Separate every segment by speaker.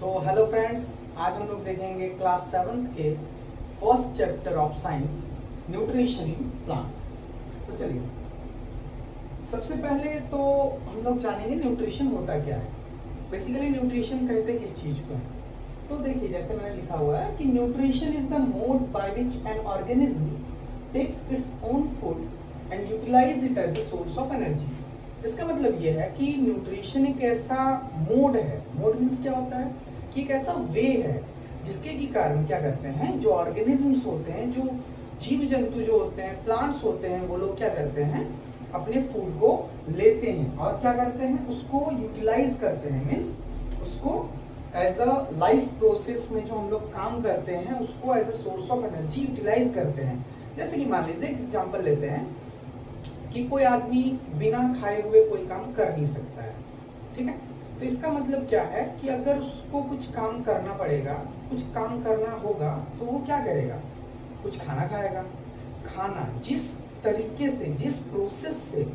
Speaker 1: Hello friends, आज हम लोग देखेंगे क्लास 7th के first chapter of science nutrition in plants. तो चलिए, सबसे पहले तो हम लोग जानेंगे न्यूट्रिशन होता क्या है। बेसिकली न्यूट्रिशन कहते किस चीज को है। तो देखिए, जैसे मैंने लिखा हुआ है कि nutrition is the mode by which an organism takes its own food and utilise it as a source of energy. इसका मतलब यह है कि न्यूट्रिशन एक ऐसा मोड है, मोड मीन्स क्या होता है कि एक ऐसा वे है जिसके की कारण क्या करते हैं, जो ऑर्गेनिजम्स होते हैं, जो जीव जंतु जो होते हैं, प्लांट्स होते हैं, वो लोग क्या करते हैं, अपने फूड को लेते हैं और क्या करते हैं, उसको यूटिलाइज करते हैं। मीन्स उसको एज अ लाइफ प्रोसेस में जो हम लोग काम करते हैं उसको as a source of energy utilise करते हैं। जैसे कि मान लीजिए एग्जाम्पल लेते हैं कि कोई आदमी बिना खाए हुए कोई काम कर नहीं सकता है, ठीक है। तो इसका मतलब क्या है कि अगर उसको कुछ काम करना पड़ेगा, कुछ काम करना होगा, तो वो क्या करेगा, कुछ खाना खाएगा। खाना जिस तरीके से, जिस प्रोसेस से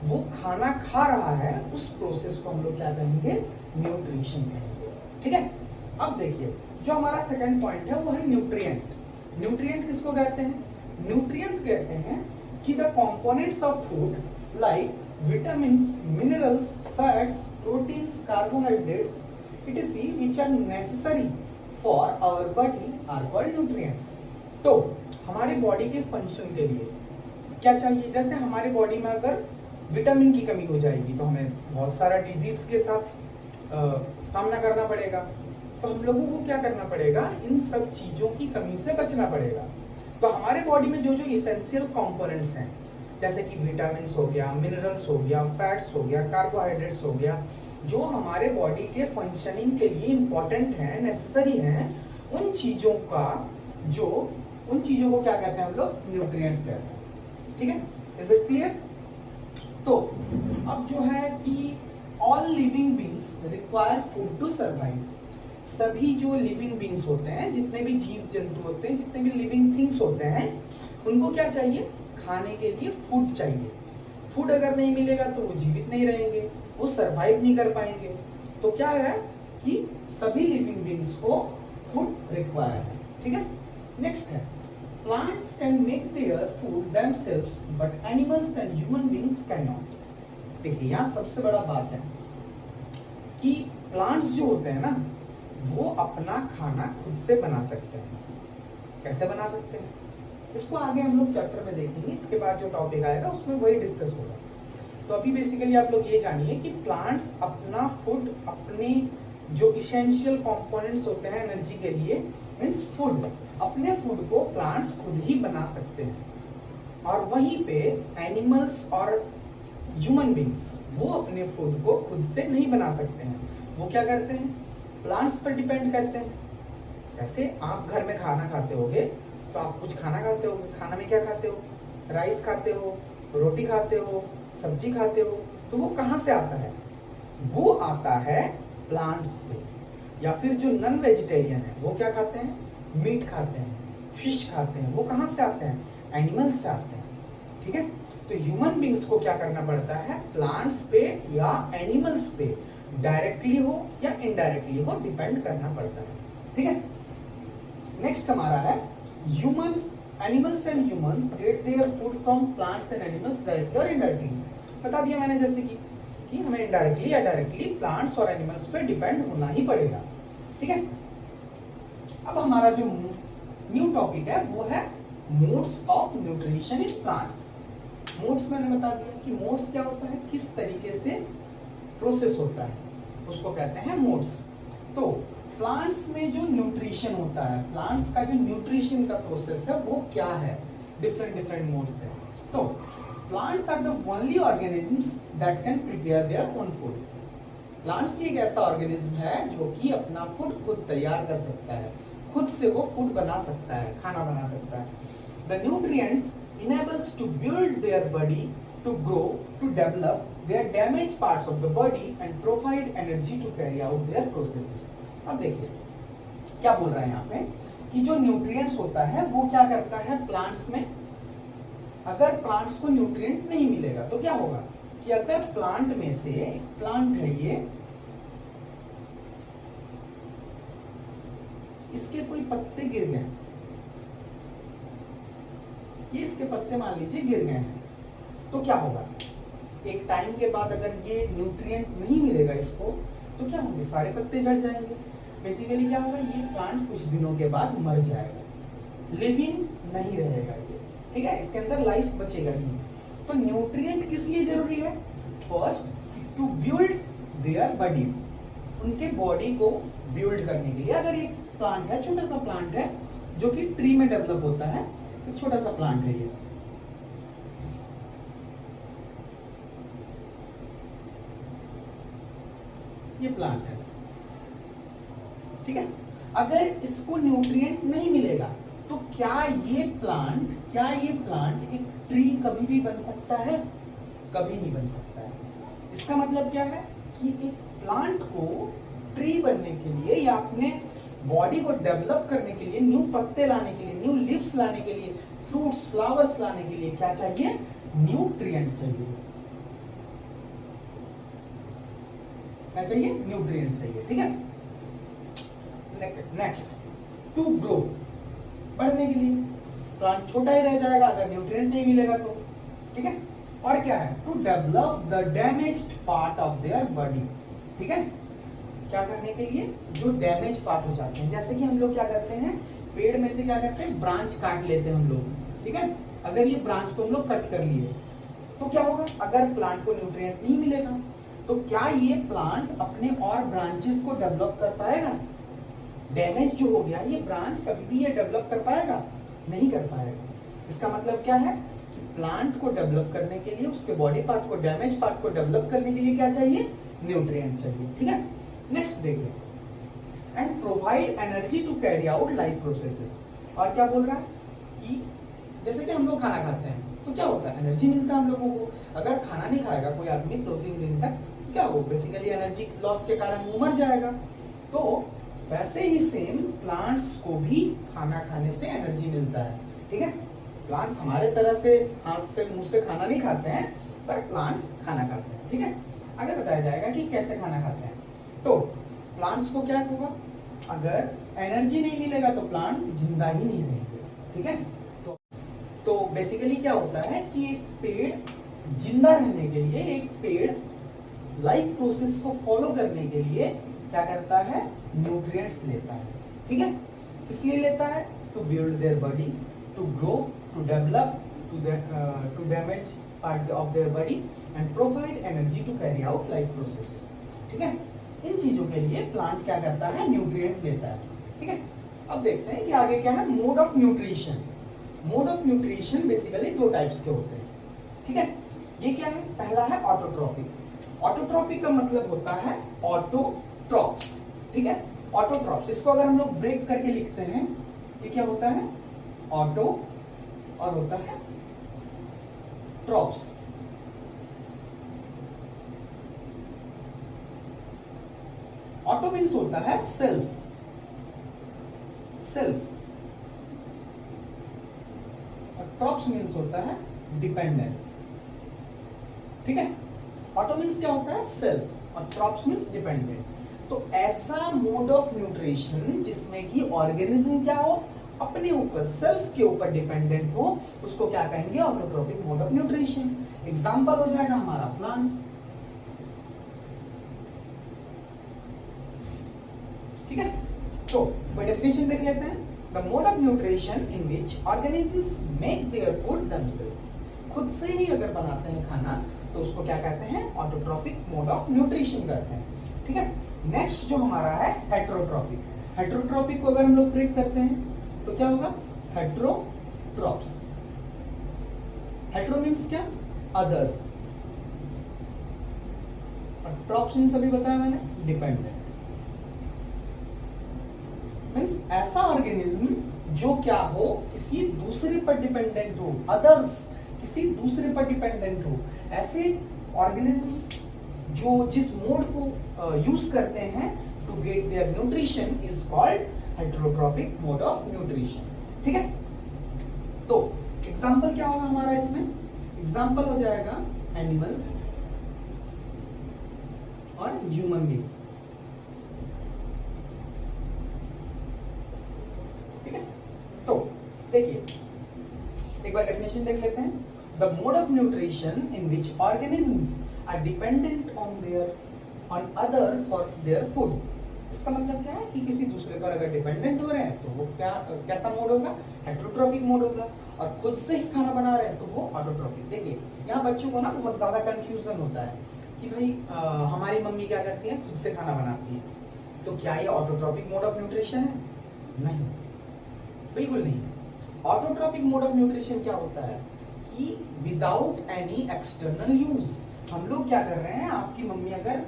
Speaker 1: वो खाना खा रहा है, उस प्रोसेस को हम लोग क्या कहेंगे, न्यूट्रिशन कहेंगे, ठीक है। अब देखिए, जो हमारा सेकंड पॉइंट है वो है न्यूट्रिएंट। न्यूट्रिएंट किसको कहते हैं? न्यूट्रिएंट कहते हैं कि the components of food like vitamins, minerals, fats, proteins, carbohydrates, etc. which are necessary for our body are called nutrients. तो हमारी बॉडी के फंक्शन के लिए क्या चाहिए? जैसे हमारी बॉडी में अगर विटामिन की कमी हो जाएगी तो हमें बहुत सारा डिजीज के साथ सामना करना पड़ेगा। तो हम लोगों को क्या करना पड़ेगा, इन सब चीजों की कमी से बचना पड़ेगा। तो हमारे बॉडी में जो जो इसेंशियल कंपोनेंट्स हैं, जैसे कि विटामिन्स हो गया, मिनरल्स हो गया, फैट्स हो गया, कार्बोहाइड्रेट्स हो गया, जो हमारे बॉडी के फंक्शनिंग के लिए इंपॉर्टेंट हैं, नेसेसरी हैं, उन चीजों को क्या कहते हैं हम लोग, न्यूट्रिएंट्स कहते हैं, ठीक है। Is it clear? तो अब जो है कि all living beings require food to survive. सभी जो लिविंग बींग्स होते हैं, जितने भी जीव जंतु होते हैं, जितने भी लिविंग थिंग्स होते हैं, उनको क्या चाहिए, खाने के लिए फूड चाहिए। फूड अगर नहीं मिलेगा तो वो जीवित नहीं रहेंगे, वो सरवाइव नहीं कर पाएंगे। तो क्या है कि सभी लिविंग बींग्स को फूड रिक्वायर है, ठीक है। नेक्स्ट है, plants can make their food themselves but animals and human beings can not. देखिए, यहाँ सबसे बड़ा बात है कि प्लांट्स जो होते हैं ना, वो अपना खाना खुद से बना सकते हैं। कैसे बना सकते हैं, इसको आगे हम लोग चैप्टर में देखेंगे। इसके बाद जो टॉपिक आएगा उसमें वही डिस्कस होगा। तो अभी बेसिकली आप लोग ये जानिए कि प्लांट्स अपना फूड, अपने जो इसेंशियल कंपोनेंट्स होते हैं एनर्जी के लिए, मींस फूड, अपने फूड को प्लांट्स खुद ही बना सकते हैं। और वहीं पे एनिमल्स और ह्यूमन बींग्स वो अपने फूड को खुद से नहीं बना सकते हैं। वो क्या करते हैं, प्लांट्स पर डिपेंड करते हैं। जैसे आप घर में खाना खाते होगे तो आप कुछ खाना खाते हो, खाना में क्या खाते हो, राइस खाते हो, रोटी खाते हो, सब्जी खाते हो। तो वो कहाँ से आता है, वो आता है प्लांट्स से। या फिर जो नॉन वेजिटेरियन है वो क्या खाते हैं, मीट खाते हैं, फिश खाते हैं। वो कहाँ से आते हैं, एनिमल्स से आते हैं, ठीक है। तो ह्यूमन बींग्स को क्या करना पड़ता है, प्लांट्स पे या एनिमल्स पे डायरेक्टली हो या इनडायरेक्टली हो डिपेंड करना पड़ता है, ठीक है। नेक्स्ट हमारा है humans, animals and humans get their food from plants and animals directly or indirectly। बता दिया मैंने जैसे कि हमें इनडायरेक्टली या डायरेक्टली प्लांट्स और एनिमल्स पे डिपेंड होना ही पड़ेगा, ठीक है। अब हमारा जो न्यू टॉपिक है वो है modes of nutrition in plants. Modes मैंने बता दिया कि मोड्स क्या होता है, किस तरीके से प्रोसेस होता है, उसको कहते हैं मोड्स। तो प्लांट्स में जो न्यूट्रिशन होता है, प्लांट्स का जो न्यूट्रिशन का प्रोसेस है वो क्या है, डिफरेंट मोड्स है। तो plants are the only organisms that can prepare their own food. Plants ही एक ऐसा ऑर्गेनिज्म है जो कि अपना फूड खुद तैयार कर सकता है, खुद से वो फूड बना सकता है, खाना बना सकता है। The nutrients enables to build their body, to grow, to develop their damage parts of the body and provide energy to carry out their processes. अब देखिए क्या बोल रहे हैं यहाँ पे कि जो न्यूट्रिएंट्स होता है वो क्या करता है प्लांट्स में। अगर प्लांट्स को न्यूट्रिएंट नहीं मिलेगा तो क्या होगा कि अगर प्लांट में से, प्लांट है ये, इसके कोई पत्ते गिर गए, ये इसके पत्ते मान लीजिए गिर गए हैं, तो क्या होगा, एक टाइम के बाद अगर ये न्यूट्रिएंट नहीं मिलेगा इसको, तो क्या होंगे, सारे पत्ते झड़ जाएंगे। बेसिकली क्या होगा, ये प्लांट कुछ दिनों के बाद मर जाएगा, लिविंग नहीं रहेगा ये, ठीक है, इसके अंदर लाइफ बचेगा ही। तो न्यूट्रिएंट किस लिए जरूरी है, first to build their bodies, उनके बॉडी को बिल्ड करने के लिए। अगर एक प्लांट है, छोटा सा प्लांट है जो कि ट्री में डेवलप होता है, एक छोटा सा प्लांट है ये प्लांट है, ठीक है। अगर इसको न्यूट्रिएंट नहीं मिलेगा तो क्या ये प्लांट एक ट्री कभी भी बन सकता है, कभी नहीं बन सकता है। इसका मतलब क्या है कि एक प्लांट को ट्री बनने के लिए या अपने बॉडी को डेवलप करने के लिए, न्यू पत्ते लाने के लिए, न्यू लीव्स लाने के लिए, फ्रूट्स फ्लावर्स लाने के लिए क्या चाहिए, न्यूट्रिएंट चाहिए। क्या चाहिए, न्यूट्रिएंट चाहिए, ठीक है। नेक्स्ट, टू ग्रो, बढ़ने के लिए, प्लांट छोटा ही रह जाएगा अगर न्यूट्रिएंट नहीं मिलेगा तो, ठीक है। और क्या है, to develop the damaged part of their body, ठीक है। क्या करने के लिए, जो डैमेज पार्ट हो जाते हैं, जैसे कि हम लोग क्या करते हैं, पेड़ में से क्या करते हैं, ब्रांच काट लेते हैं हम लोग, ठीक है। अगर ये ब्रांच को हम लोग कट कर लिए तो क्या होगा, अगर प्लांट को न्यूट्रिएंट नहीं मिलेगा तो क्या ये प्लांट अपने और ब्रांचेस को डेवलप कर पाएगा, डैमेज जो हो गया ये ब्रांच कभी भी ये डेवलप कर पाएगा, नहीं कर पाएगा। इसका मतलब क्या है कि प्लांट को डेवलप करने के लिए, उसके बॉडी पार्ट को, डैमेज पार्ट को डेवलप करने के लिए क्या चाहिए, न्यूट्रिएंट चाहिए, ठीक है। नेक्स्ट देखिए, and provide energy to carry out life processes. और क्या बोल रहा है कि जैसे कि हम लोग खाना खाते हैं तो क्या होता है, एनर्जी मिलता है हम लोगों को। अगर खाना नहीं खाएगा कोई आदमी 2-3 दिन तक, क्या होगा, बेसिकली एनर्जी लॉस के कारण वो मर जाएगा। तो वैसे ही सेम प्लांट्स को भी खाना खाने से एनर्जी मिलता है, ठीक है। प्लांट्स हमारे तरह से हाथ से मुंह से खाना नहीं खाते हैं, पर प्लांट्स खाना खाते हैं, ठीक है। आगे बताया जाएगा कि कैसे खाना खाते हैं। तो प्लांट्स को क्या होगा, अगर एनर्जी नहीं मिलेगा तो प्लांट जिंदा ही नहीं रहेंगे, ठीक है। तो बेसिकली क्या होता है कि एक पेड़ जिंदा रहने के लिए, एक पेड़ लाइफ प्रोसेस को फॉलो करने के लिए क्या करता है, न्यूट्रिएंट्स लेता है, ठीक है। इसलिए लेता है to build their body, to grow, to develop, to damage part of their body and provide energy to carry out life processes, ठीक है। इन चीजों के लिए प्लांट क्या करता है, न्यूट्रिएंट लेता है, ठीक है। अब देखते हैं कि आगे क्या है, mode of nutrition. Mode of nutrition basically 2 types के होते हैं, ठीक है। ये क्या है, पहला है ऑटोट्रॉपिक। ऑटोट्रॉपिक का मतलब होता है ऑटोट्रॉप्स, ठीक है। ऑटोट्रॉप्स, इसको अगर हम लोग ब्रेक करके लिखते हैं, ये क्या होता है, ऑटो और होता है ट्रॉप्स। ऑटो मीन्स होता है सेल्फ, और ट्रॉप्स मीन्स होता है डिपेंडेंट, ठीक है। ऑटो मीन्स क्या होता है, सेल्फ, और ट्रॉप्स मीन्स डिपेंडेंट। तो ऐसा मोड ऑफ न्यूट्रिशन जिसमें कि ऑर्गेनिज्म क्या हो, अपने ऊपर, सेल्फ के ऊपर डिपेंडेंट हो, उसको क्या कहेंगे, autotrophic mode of nutrition. Example हो जाएगा हमारा प्लांट्स, ठीक है। तो डेफिनेशन देख लेते हैं, the mode of nutrition in which organisms make their food themself. खुद से ही अगर बनाते हैं खाना तो उसको क्या कहते हैं, ऑटोट्रॉपिक मोड ऑफ न्यूट्रिशन कहते हैं, ठीक है। नेक्स्ट जो हमारा है हेट्रोट्रॉपिक। हेट्रोट्रॉपिक को अगर हम लोग ब्रेक करते हैं तो क्या होगा, हेट्रोट्रॉप्स। हेट्रो मीन्स क्या, अदर्स, और ट्रॉप्स मीन्स अभी बताया मैंने, डिपेंडेंट। मीन्स ऐसा ऑर्गेनिज्म जो क्या हो, किसी दूसरे पर डिपेंडेंट हो, अदर्स, किसी दूसरे पर डिपेंडेंट हो। ऐसे ऑर्गेनिजम्स जो जिस मोड को यूज करते हैं to get their nutrition is called heterotrophic mode of nutrition, ठीक है। तो एग्जांपल क्या होगा हमारा इसमें, एग्जांपल हो जाएगा एनिमल्स और ह्यूमन बींग्स। देखिए एक बार डेफिनेशन देख लेते हैं। The mode of nutrition in which organisms are dependent on other for their food. इसका मतलब क्या है कि किसी दूसरे पर अगर डिपेंडेंट हो रहे हैं तो वो कैसा मोड होगा, हेटेरोट्रॉपिक मोड होगा, और खुद से ही खाना बना रहे हैं तो वो ऑटोट्रॉपिक। देखिए यहाँ बच्चों को ना बहुत ज्यादा कंफ्यूजन होता है कि भाई हमारी मम्मी क्या करती है, खुद से खाना बनाती है, तो क्या ये ऑटोट्रॉपिक मोड ऑफ न्यूट्रिशन है? नहीं, बिल्कुल नहीं। ऑटोट्रॉपिक मोड ऑफ न्यूट्रिशन क्या होता है कि विदाउट एनी एक्सटर्नल यूज हम लोग क्या कर रहे हैं, आपकी मम्मी अगर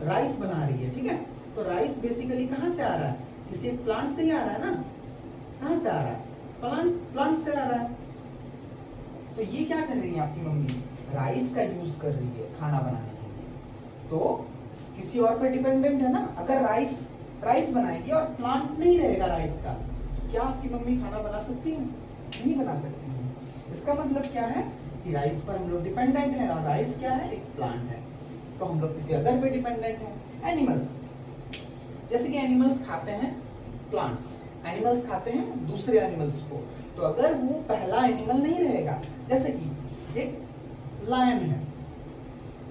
Speaker 1: राइस बना रही है, ठीक है, तो राइस बेसिकली कहाँ से आ रहा है, किसी एक प्लांट से ही आ रहा है ना। कहाँ से आ रहा है? प्लांट से आ रहा है। तो ये क्या कर रही है आपकी मम्मी, राइस का यूज कर रही है खाना बनाने के लिए, तो किसी और पे डिपेंडेंट है ना। अगर राइस बनाएगी और प्लांट नहीं रहेगा राइस का, तो क्या आपकी मम्मी खाना बना सकती है? नहीं बना सकती है। इसका मतलब क्या है कि राइस पर हम लोग डिपेंडेंट है, और राइस क्या है, एक प्लांट है, तो हम लोग किसी अदर पे डिपेंडेंट है। एनिमल्स, जैसे कि एनिमल्स खाते हैं प्लांट्स, एनिमल्स खाते हैं दूसरे एनिमल्स को, तो अगर वो पहला एनिमल नहीं रहेगा, जैसे कि एक लायन है,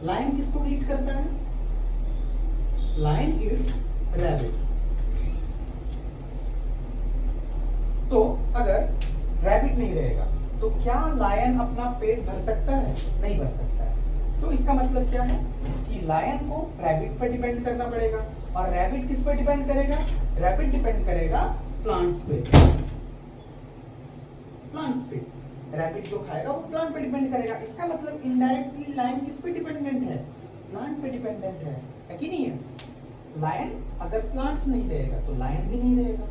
Speaker 1: लायन किसको ईट करता है? Lion eats rabbit. तो अगर रैबिट नहीं रहेगा तो क्या लायन अपना पेट भर सकता है? नहीं भर सकता है। तो इसका मतलब क्या है कि लायन को रैबिट पर डिपेंड करना पड़ेगा, और रैबिट किस पर डिपेंड करेगा? रैबिट डिपेंड करेगा प्लांट्स पे। प्लांट्स पे रैबिट जो खाएगा वो प्लांट पे डिपेंड करेगा। इसका मतलब इनडायरेक्टली लायन किस पे डिपेंडेंट है? प्लांट पे डिपेंडेंट है कि नहीं है? लायन अगर प्लांट्स नहीं रहेगा तो लायन भी नहीं रहेगा।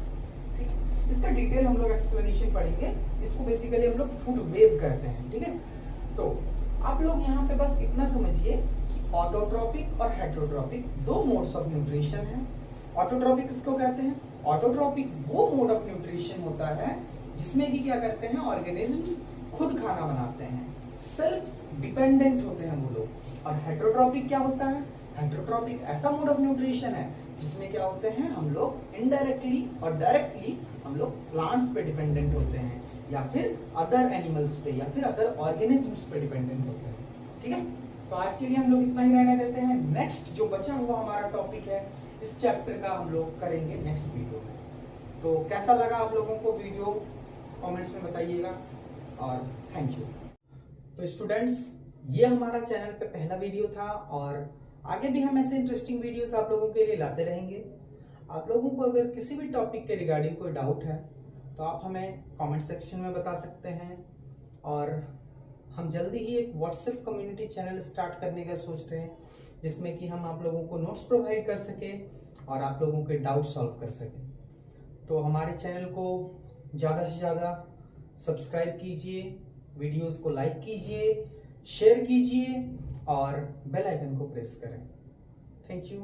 Speaker 1: ठीक है, इसका डिटेल हम लोग एक्सप्लेनेशन पढ़ेंगे। इसको बेसिकली हम लोग फूड वेब करते हैं। ठीक है, तो आप लोग यहाँ पे बस इतना समझिए कि ऑटोट्रॉपिक और हेटेरोट्रॉपिक दो मोड्स ऑफ न्यूट्रिशन है। ऑटोट्रॉपिक किसको कहते हैं? ऑटोट्रॉपिक वो मोड ऑफ न्यूट्रिशन होता है जिसमें कि क्या करते हैं, ऑर्गेनिजम्स खुद खाना बनाते हैं, सेल्फ डिपेंडेंट होते हैं वो लोग। और हेटेरोट्रॉपिक क्या होता है? हेटेरोट्रॉपिक ऐसा मोड ऑफ न्यूट्रिशन है जिसमें क्या होते हैं, हम लोग इनडायरेक्टली और डायरेक्टली हम लोग प्लांट्स पे डिपेंडेंट होते हैं, या फिर अदर एनिमल्स पे, या फिर अदर ऑर्गेनिजम्स पे डिपेंडेंट होते हैं। ठीक है, तो आज के लिए हम लोग इतना ही रहने देते हैं। नेक्स्ट जो बचा हुआ हमारा टॉपिक है, इस चैप्टर का हम लोग करेंगे नेक्स्ट वीडियो में। तो कैसा लगा आप लोगों को वीडियो, कमेंट्स में बताइएगा, और थैंक यू। तो स्टूडेंट्स, ये हमारा चैनल पे पहला वीडियो था, और आगे भी हम ऐसे इंटरेस्टिंग वीडियोस आप लोगों के लिए लाते रहेंगे। आप लोगों को अगर किसी भी टॉपिक के रिगार्डिंग कोई डाउट है तो आप हमें कमेंट सेक्शन में बता सकते हैं, और हम जल्दी ही एक व्हाट्सएप कम्युनिटी चैनल स्टार्ट करने का सोच रहे हैं, जिसमें कि हम आप लोगों को नोट्स प्रोवाइड कर सके और आप लोगों के डाउट सॉल्व कर सके। तो हमारे चैनल को ज़्यादा से ज़्यादा सब्सक्राइब कीजिए, वीडियोस को लाइक कीजिए, शेयर कीजिए, और बेल आइकन को प्रेस करें। Thank you.